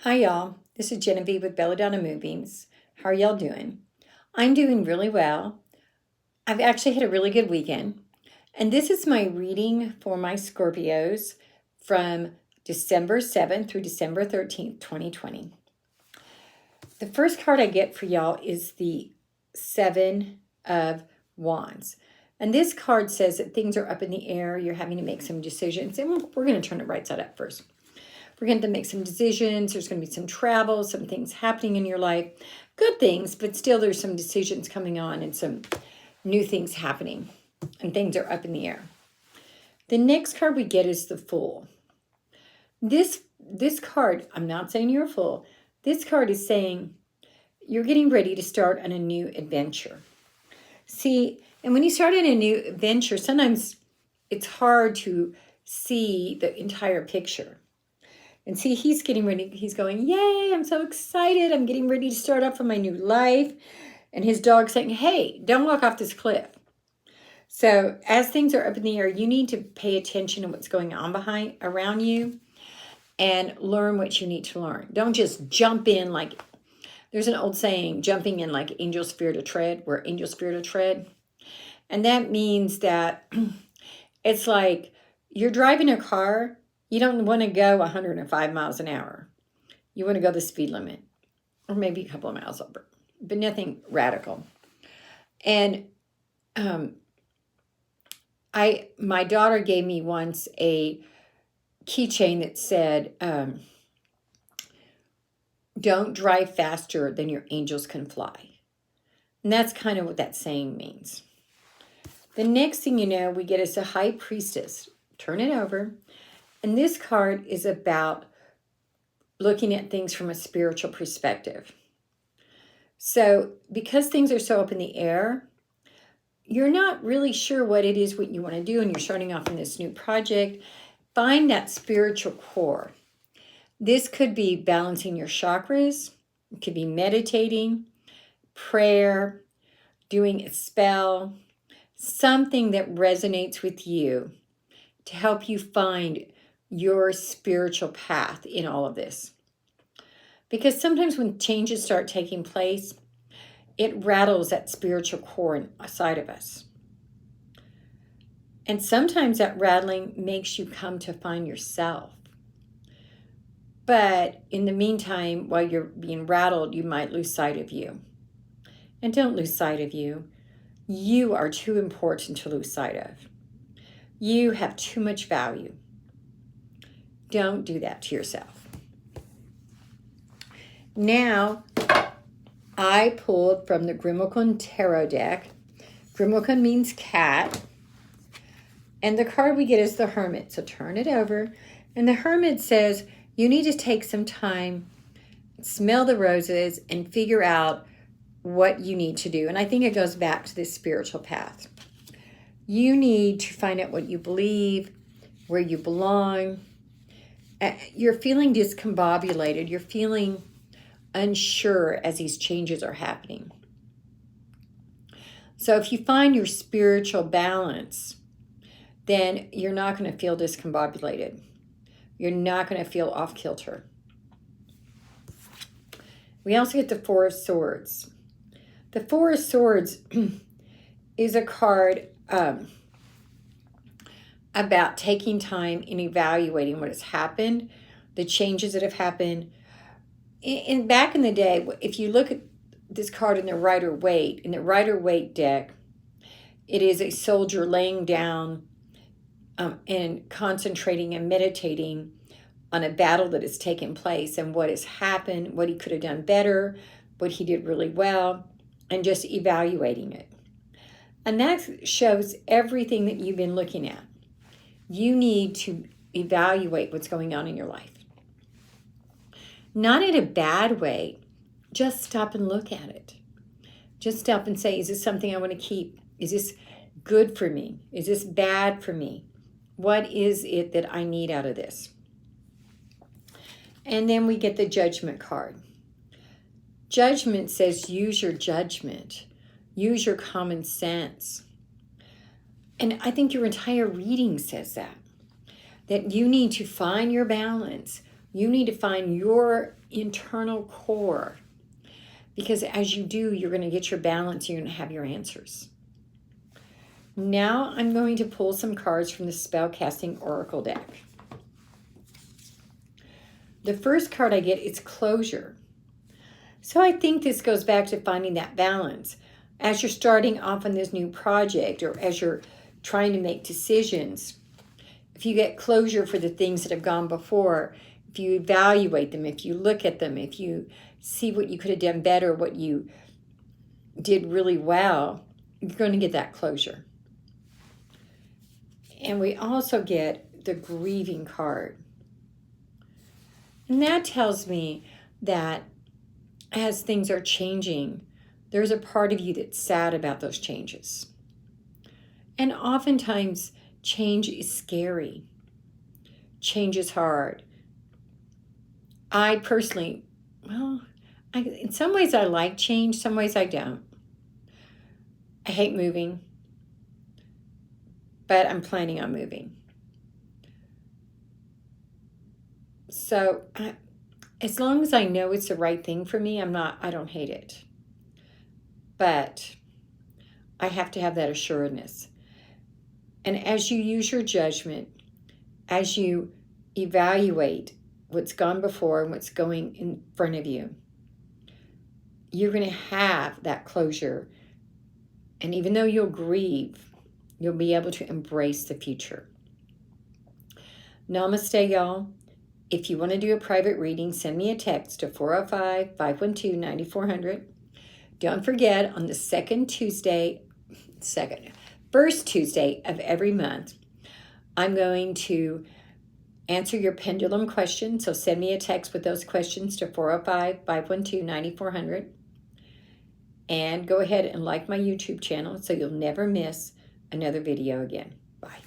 Hi, y'all. This is Genevieve with Belladonna and Moonbeams. How are y'all doing? I'm doing really well. I've actually had a really good weekend. And this is my reading for my Scorpios from December 7th through December 13th, 2020. The first card I get for y'all is the Seven of Wands. And this card says that things are up in the air. You're having to make some decisions. And we're going to turn it right side up first. We're going to make some decisions. There's going to be some travel, some things happening in your life. Good things, but still there's some decisions coming on and some new things happening. And things are up in the air. The next card we get is the Fool. This card, I'm not saying you're a fool. This card is saying you're getting ready to start on a new adventure. See, and when you start on a new adventure, sometimes it's hard to see the entire picture. And see, he's getting ready. He's going, yay, I'm so excited. I'm getting ready to start off on my new life. And his dog's saying, hey, don't walk off this cliff. So as things are up in the air, you need to pay attention to what's going on around you and learn what you need to learn. Don't just jump in like, there's an old saying, jumping in like angels fear to tread, where angels fear to tread. And that means that it's like you're driving a car. You don't want to go 105 miles an hour. You want to go the speed limit, or maybe a couple of miles over, but nothing radical. And my daughter gave me once a keychain that said, don't drive faster than your angels can fly. And that's kind of what that saying means. The next thing you know, we get is a High Priestess. Turn it over. And this card is about looking at things from a spiritual perspective. So because things are so up in the air, you're not really sure what it is, what you want to do, and you're starting off in this new project. Find that spiritual core. This could be balancing your chakras. It could be meditating, prayer, doing a spell, something that resonates with you to help you find your spiritual path in all of this. Because sometimes when changes start taking place, it rattles that spiritual core inside of us. And sometimes that rattling makes you come to find yourself. But in the meantime, while you're being rattled, you might lose sight of you. And don't lose sight of you. You are too important to lose sight of. You have too much value. Don't do that to yourself. Now, I pulled from the Grimmel Tarot deck. Grimmel means cat. And the card we get is the Hermit. So turn it over. And the Hermit says, you need to take some time, smell the roses, and figure out what you need to do. And I think it goes back to this spiritual path. You need to find out what you believe, where you belong. You're feeling discombobulated. You're feeling unsure as these changes are happening. So if you find your spiritual balance, then you're not going to feel discombobulated. You're not going to feel off kilter. We also get the Four of Swords. The Four of Swords is a card about taking time and evaluating what has happened, the changes that have happened. Back in the day, if you look at this card in the Rider-Waite deck, it is a soldier laying down and concentrating and meditating on a battle that has taken place and what has happened, what he could have done better, what he did really well, and just evaluating it. And that shows everything that you've been looking at. You need to evaluate what's going on in your life. Not in a bad way. Just stop and look at it. Just stop and say, is this something I want to keep? Is this good for me? Is this bad for me? What is it that I need out of this? And then we get the Judgment card. Judgment says use your judgment. Use your common sense. And I think your entire reading says that you need to find your balance, You need to find your internal core, because as you do, you're going to get your balance, you're going to have your answers. Now I'm going to pull some cards from the Spellcasting Oracle deck. The first card I get is closure. So I think this goes back to finding that balance. As you're starting off on this new project, or as you're trying to make decisions, if you get closure for the things that have gone before, if you evaluate them, if you look at them, if you see what you could have done better, what you did really well, you're going to get that closure. And we also get the grieving card. And that tells me that as things are changing, there's a part of you that's sad about those changes. And oftentimes, change is scary. Change is hard. I personally, in some ways I like change, some ways I don't. I hate moving, but I'm planning on moving. So as long as I know it's the right thing for me, I don't hate it. But I have to have that assuredness. And as you use your judgment, as you evaluate what's gone before and what's going in front of you, you're going to have that closure. And even though you'll grieve, you'll be able to embrace the future. Namaste, y'all. If you want to do a private reading, send me a text to 405-512-9400. Don't forget, on the first Tuesday of every month, I'm going to answer your pendulum questions. So send me a text with those questions to 405-512-9400. And go ahead and like my YouTube channel so you'll never miss another video again. Bye.